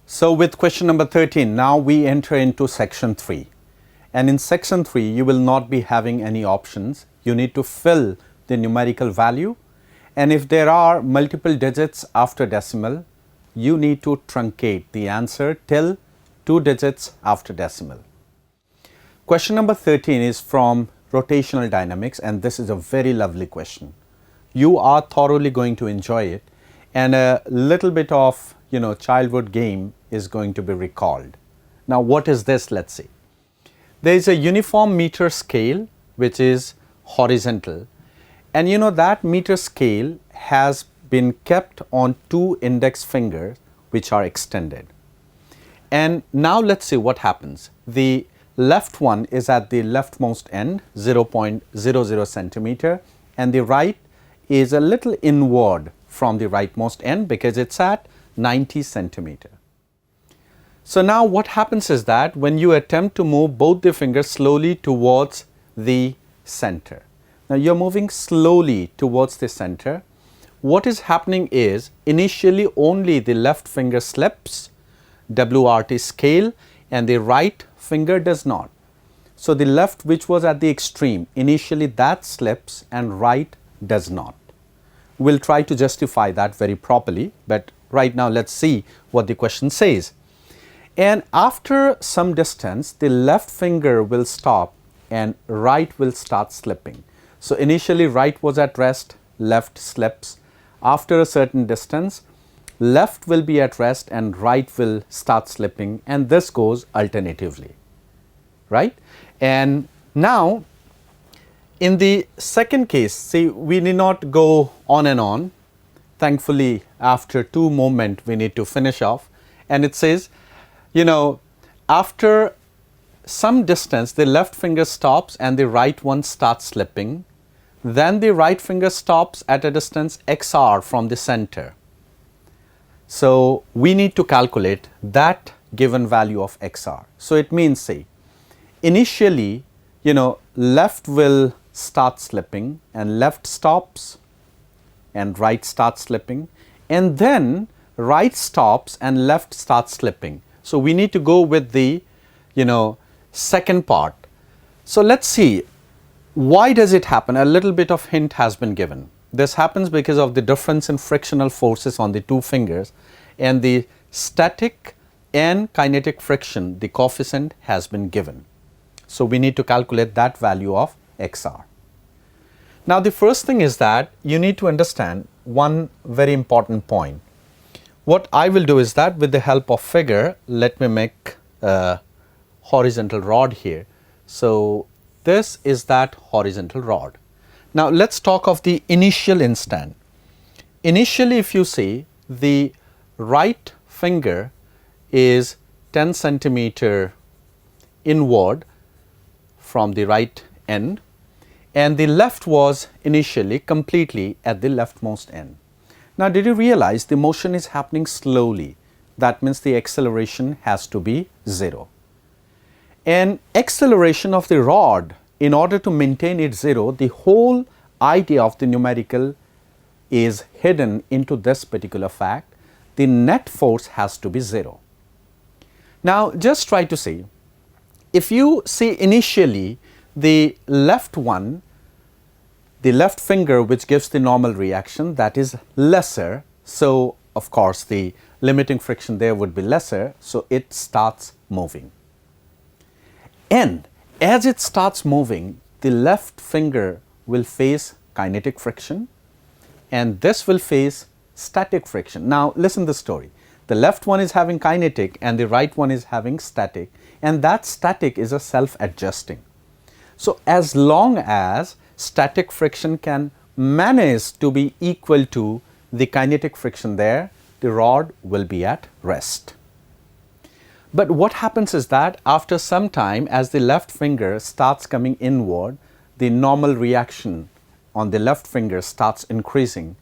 So with question number 13, now we enter into section 3. And in section 3, you will not be having any options. You need to fill the numerical value. And if there are multiple digits after decimal, you need to truncate the answer till 2 digits after decimal. Question number 13 is from rotational dynamics, and this is a very lovely question. You are thoroughly going to enjoy it, and a little bit of childhood game is going to be recalled. Now what is this? Let's see. There is a uniform meter scale which is horizontal, and that meter scale has been kept on 2 index fingers which are extended. And now let's see what happens. The left one is at the leftmost end, 0.00 centimeter, and the right is a little inward from the rightmost end because it's at 90 centimeter. So now what happens is that when you attempt to move both the fingers slowly towards the center. Now you're moving slowly towards the center. What is happening is initially only the left finger slips, WRT scale, and the right finger does not. So the left, which was at the extreme, initially that slips and right does not. We'll try to justify that very properly, but right now let's see what the question says. And after some distance, the left finger will stop and right will start slipping. So initially right was at rest, left slips. After a certain distance, left will be at rest and right will start slipping, and this goes alternatively, right? And now in the second case, see, we need not go on and on. Thankfully, after 2 moments, we need to finish off. And it says, after some distance, the left finger stops and the right one starts slipping. Then the right finger stops at a distance XR from the center. So we need to calculate that given value of XR. So it means, say, initially, left will start slipping and left stops and right starts slipping, and then right stops and left starts slipping. So we need to go with the second part. So let's see, why does it happen? A little bit of hint has been given. This happens because of the difference in frictional forces on the 2 fingers, and the static and kinetic friction, the coefficient has been given. So we need to calculate that value of XR. Now the first thing is that you need to understand one very important point. What I will do is that with the help of figure, let me make a horizontal rod here. So this is that horizontal rod. Now let's talk of the initial instant. Initially, if you see, the right finger is 10 centimeter inward from the right end, and the left was initially completely at the leftmost end. Now did you realize the motion is happening slowly? That means the acceleration has to be 0. And acceleration of the rod, in order to maintain it 0, the whole idea of the numerical is hidden into this particular fact. The net force has to be 0. Now just try to see, if you see initially the left one, the left finger which gives the normal reaction, that is lesser, so of course the limiting friction there would be lesser, so it starts moving. And as it starts moving, the left finger will face kinetic friction and this will face static friction. Now listen to the story. The left one is having kinetic and the right one is having static, and that static is a self-adjusting. So as long as static friction can manage to be equal to the kinetic friction there, the rod will be at rest. But what happens is that after some time, as the left finger starts coming inward, the normal reaction on the left finger starts increasing.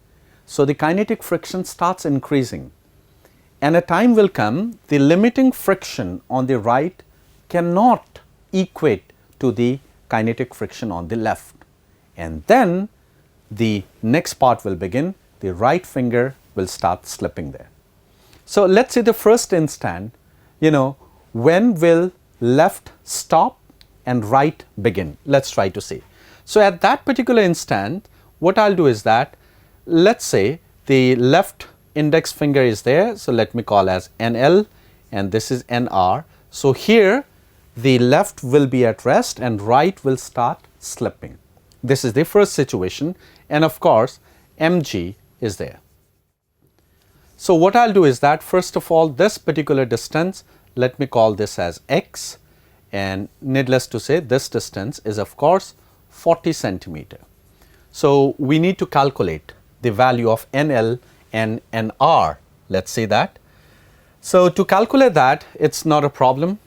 So the kinetic friction starts increasing. And a time will come, the limiting friction on the right cannot equate to the kinetic friction on the left. And then the next part will begin, the right finger will start slipping there. So let's say the first instant, when will left stop and right begin? Let's try to see. So at that particular instant, what I'll do is that, let's say the left index finger is there. So let me call as NL and this is NR. So here the left will be at rest and right will start slipping. This is the first situation, and of course MG is there. So what I'll do is that, first of all, this particular distance, let me call this as X, and needless to say this distance is of course 40 centimeter. So we need to calculate the value of NL and NR, let's say that. So to calculate that, it's not a problem.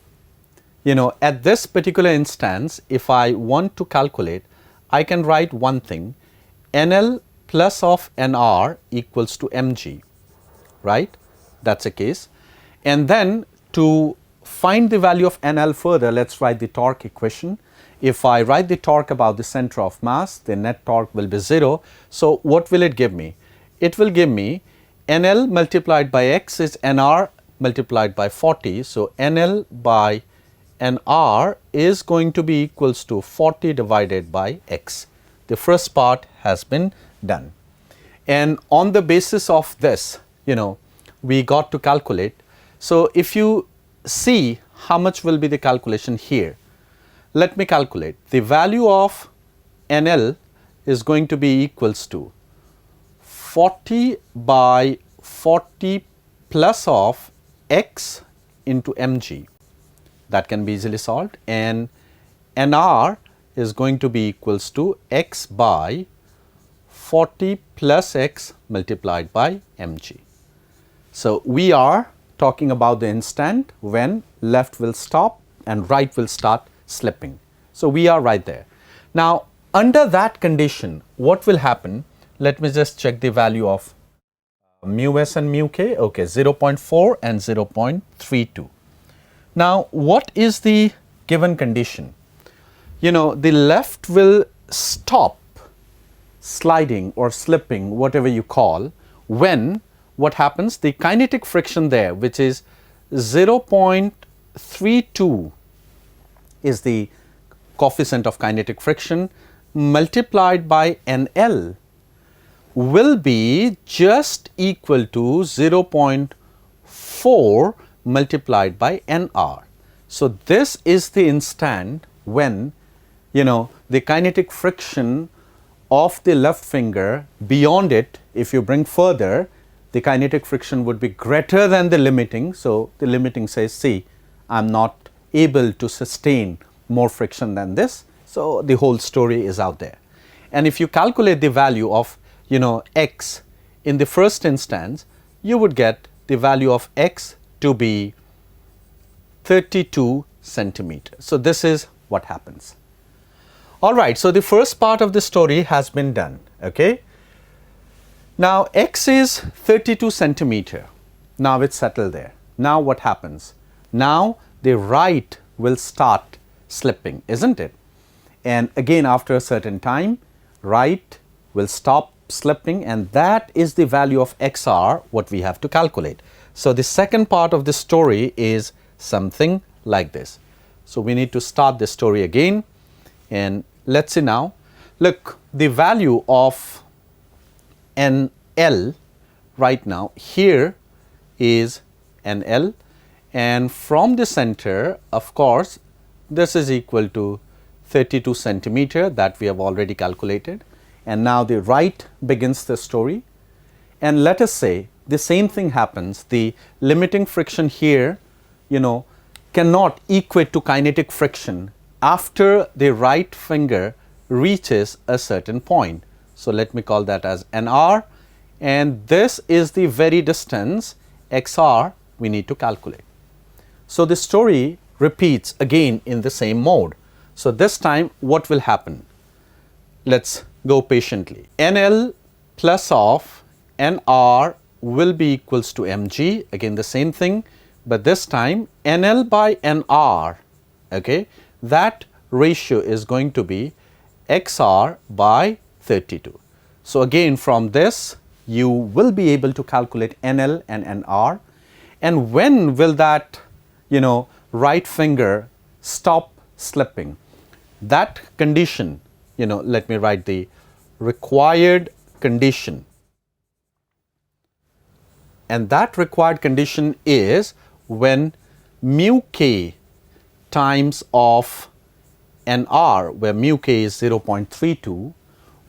At this particular instance, if I want to calculate, I can write one thing, NL plus of NR equals to mg, right? That's a case. And then to find the value of NL further, let's write the torque equation. If I write the torque about the center of mass, the net torque will be 0. So what will it give me? It will give me NL multiplied by X is NR multiplied by 40. So NL by NR is going to be equals to 40 divided by X. The first part has been done. And on the basis of this, we got to calculate. So if you see how much will be the calculation here, let me calculate. The value of NL is going to be equals to 40 by 40 plus of X into mg. That can be easily solved, and NR is going to be equals to X by 40 plus X multiplied by mg. So we are talking about the instant when left will stop and right will start slipping. So we are right there. Now under that condition, what will happen? Let me just check the value of mu s and mu k. Okay, 0.4 and 0.32. Now what is the given condition? The left will stop sliding or slipping, whatever you call, when what happens? The kinetic friction there, which is 0.32 is the coefficient of kinetic friction, multiplied by NL will be just equal to 0.4 multiplied by NR. So this is the instant when the kinetic friction of the left finger, beyond it, if you bring further, the kinetic friction would be greater than the limiting. So the limiting says, see, I'm not able to sustain more friction than this. So the whole story is out there. And if you calculate the value of X in the first instance, you would get the value of X to be 32 centimeters. So this is what happens. All right, so the first part of the story has been done. Okay. Now X is 32 centimeter. Now it's settled there. Now what happens? Now the right will start slipping, isn't it? And again, after a certain time, right will stop slipping, and that is the value of XR what we have to calculate. So the second part of the story is something like this. So we need to start the story again, and let's see now. Look, the value of NL right now here is NL, and from the center, of course, this is equal to 32 centimeter that we have already calculated. And now the right begins the story, and let us say the same thing happens. The limiting friction here, cannot equate to kinetic friction after the right finger reaches a certain point. So let me call that as NR, and this is the very distance XR we need to calculate. So the story repeats again in the same mode. So this time what will happen? Let's go patiently. NL plus of NR will be equals to mg. Again the same thing, but this time NL by NR, okay, that ratio is going to be XR by 32. So again from this you will be able to calculate NL and NR, And when will that, right finger stop slipping? That condition, let me write the required condition. And that required condition is when mu k times of nr, where mu k is 0.32,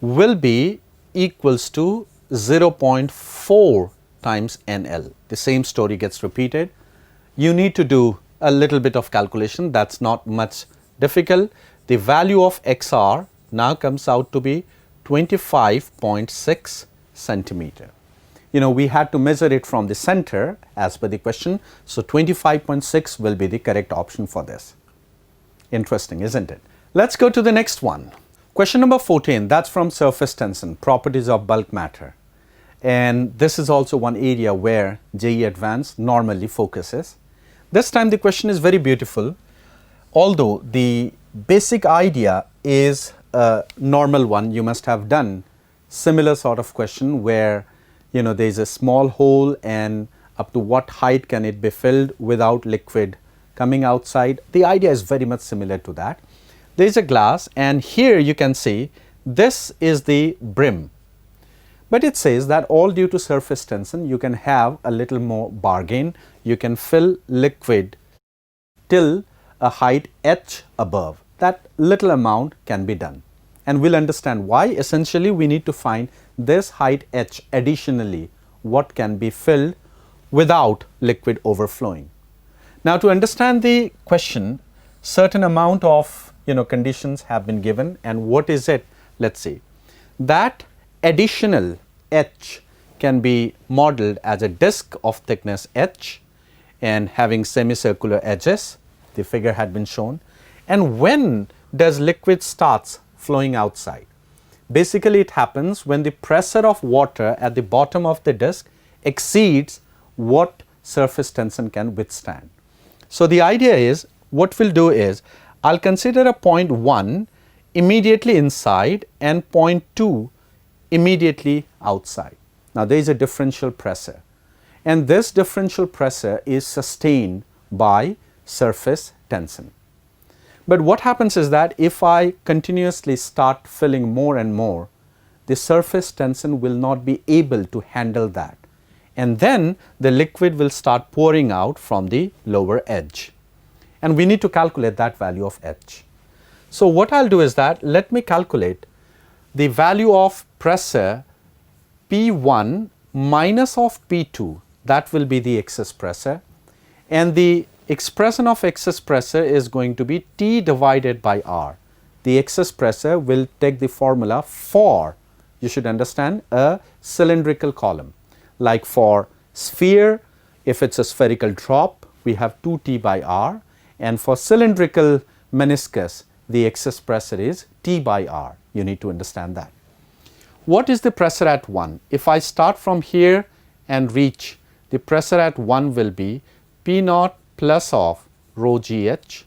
will be equals to 0.4 times nl. The same story gets repeated. You need to do a little bit of calculation, that's not much difficult. The value of xr now comes out to be 25.6 centimeter. We had to measure it from the center as per the question, so 25.6 will be the correct option for this. Interesting, isn't it? Let's go to the next one. Question number 14, that's from surface tension, properties of bulk matter. And this is also one area where JEE Advanced normally focuses. This time the question is very beautiful, although the basic idea is a normal one. You must have done similar sort of question where there is a small hole and up to what height can it be filled without liquid coming outside. The idea is very much similar to that. There is a glass and here you can see this is the brim. But it says that all due to surface tension you can have a little more bargain. You can fill liquid till a height h above. That little amount can be done. And we'll understand why. Essentially we need to find this height h additionally what can be filled without liquid overflowing. Now to understand the question, certain amount of conditions have been given, and what is it? Let's see. That additional h can be modeled as a disk of thickness h and having semicircular edges. The figure had been shown. And when does liquid starts flowing outside? Basically it happens when the pressure of water at the bottom of the disk exceeds what surface tension can withstand. So the idea is, what we'll do is, I'll consider a point 1 immediately inside and point 2 immediately outside. Now there is a differential pressure, and this differential pressure is sustained by surface tension. But what happens is that if I continuously start filling more and more, the surface tension will not be able to handle that, and then the liquid will start pouring out from the lower edge, and we need to calculate that value of h. So what I'll do is that let me calculate the value of pressure P1 minus of P2, that will be the excess pressure, and the expression of excess pressure is going to be T divided by R. The excess pressure will take the formula for, you should understand, a cylindrical column. Like for sphere, if it's a spherical drop, we have 2T by R, and for cylindrical meniscus, the excess pressure is T by R. You need to understand that. What is the pressure at 1? If I start from here and reach, the pressure at 1 will be P naught plus of rho GH,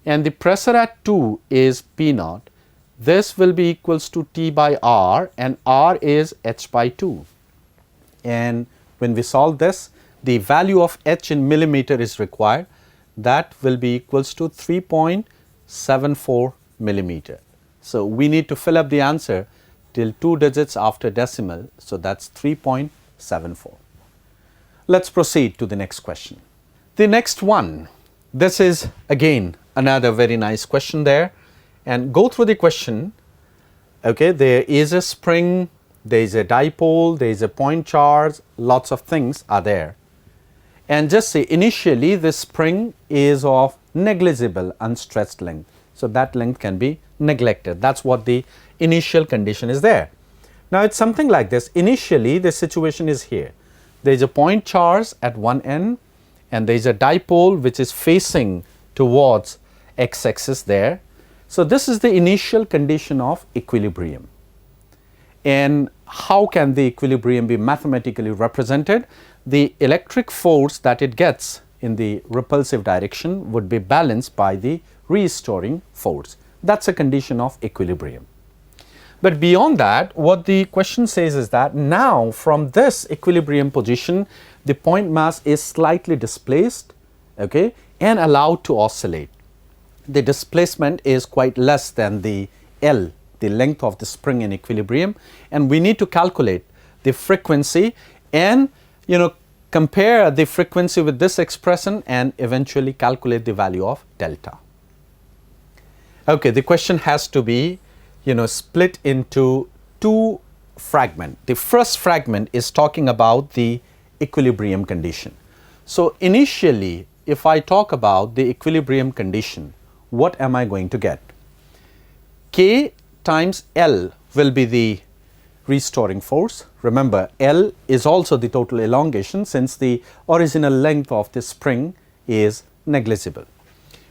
and the pressure at 2 is P naught. This will be equals to T by R, and R is H by 2. And when we solve this, the value of H in millimeter is required. That will be equals to 3.74 millimeter. So we need to fill up the answer till 2 digits after decimal. So that's 3.74. Let's proceed to the next question. The next one, this is again another very nice question there, and go through the question. Okay, there is a spring, there is a dipole, there is a point charge, lots of things are there. And just say initially this spring is of negligible unstretched length. So that length can be neglected. That's what the initial condition is there. Now it's something like this. Initially the situation is here. There is a point charge at one end, and there is a dipole which is facing towards x-axis there. So this is the initial condition of equilibrium. And how can the equilibrium be mathematically represented? The electric force that it gets in the repulsive direction would be balanced by the restoring force. That's a condition of equilibrium. But beyond that, what the question says is that now from this equilibrium position, the point mass is slightly displaced, okay, and allowed to oscillate. The displacement is quite less than the L, the length of the spring in equilibrium, and we need to calculate the frequency and compare the frequency with this expression and eventually calculate the value of delta. Okay, the question has to be split into two fragments. The first fragment is talking about the equilibrium condition. So initially, if I talk about the equilibrium condition, what am I going to get? K times L will be the restoring force. Remember, L is also the total elongation since the original length of the spring is negligible.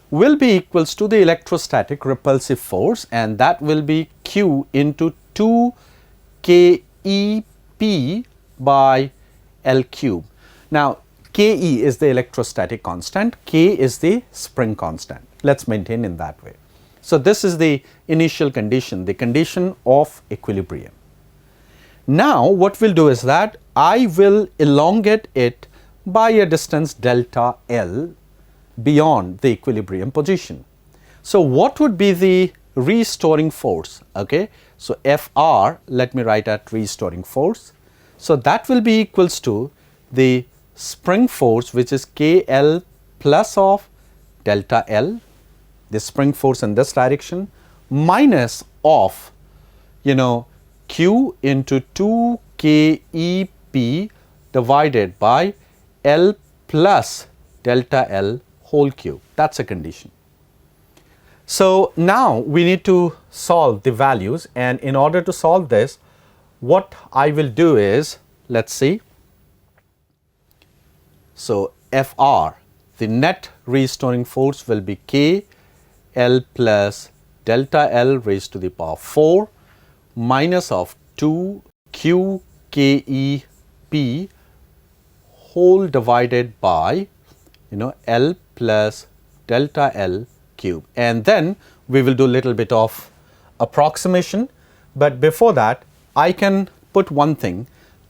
Will be equals to the electrostatic repulsive force, and that will be Q into 2 KEP by L cube. Now, KE is the electrostatic constant, K is the spring constant. Let's maintain in that way. So, this is the initial condition, the condition of equilibrium. Now, what we'll do is that I will elongate it by a distance delta L beyond the equilibrium position. So, what would be the restoring force? Okay. So, Fr, let me write at restoring force. So, that will be equals to the spring force, which is KL plus of delta L, the spring force in this direction, minus of Q into 2 KEP divided by L plus delta L whole cube. That's a condition. So, now we need to solve the values, and in order to solve this, what I will do is, let's see. So, Fr, the net restoring force will be K L plus delta L raised to the power 4 minus of 2 Q K E P whole divided by L plus delta L cube, and then we will do a little bit of approximation, but before that I can put one thing,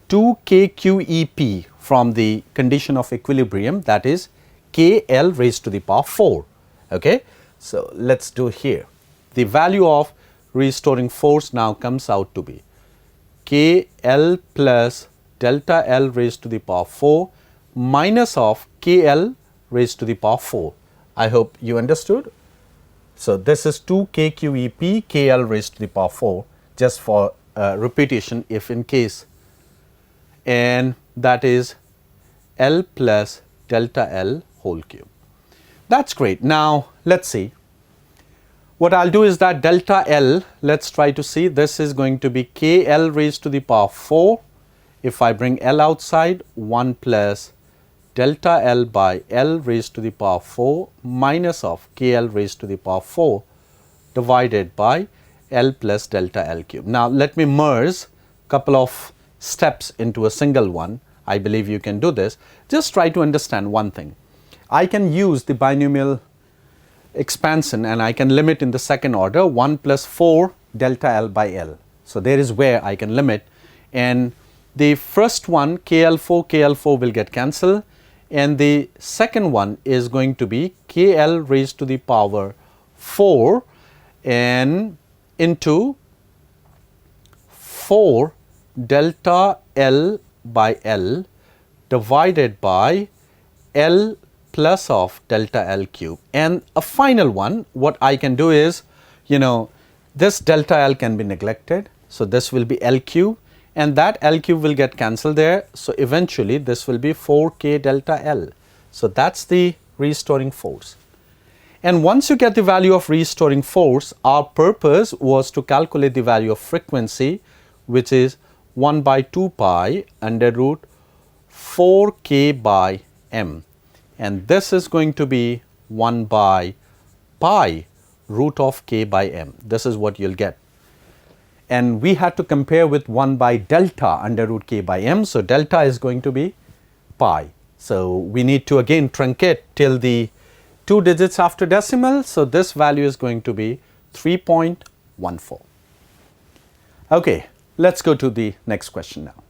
2 KQEP from the condition of equilibrium, that is KL raised to the power 4. Okay, so let's do here. The value of restoring force now comes out to be KL plus delta L raised to the power 4 minus of KL raised to the power 4. I hope you understood. So, this is 2 KQEP KL raised to the power 4, just for repetition if in case, and that is L plus delta L whole cube. That's great. Now, let's see. What I'll do is that delta L, let's try to see, this is going to be KL raised to the power 4. If I bring L outside, 1 plus delta L by L raised to the power 4 minus of KL raised to the power 4 divided by L plus delta L cube. Now, let me merge couple of steps into a single one. I believe you can do this. Just try to understand one thing. I can use the binomial expansion and I can limit in the second order 1 plus 4 delta L by L. So, there is where I can limit, and the first one KL4 will get cancelled, and the second one is going to be KL raised to the power 4 and into 4 delta L by L divided by L plus of delta L cube. And a final one, what I can do is, this delta L can be neglected. So, this will be L cube, and that L cube will get cancelled there. So, eventually this will be 4K delta L. So, that's the restoring force. And once you get the value of restoring force, our purpose was to calculate the value of frequency, which is 1 by 2 pi under root 4K by M. And this is going to be 1 by pi root of K by M. This is what you'll get. And we had to compare with 1 by delta under root K by M. So, delta is going to be pi. So, we need to again truncate till the 2 digits after decimal. So, this value is going to be 3.14. Okay, let's go to the next question now.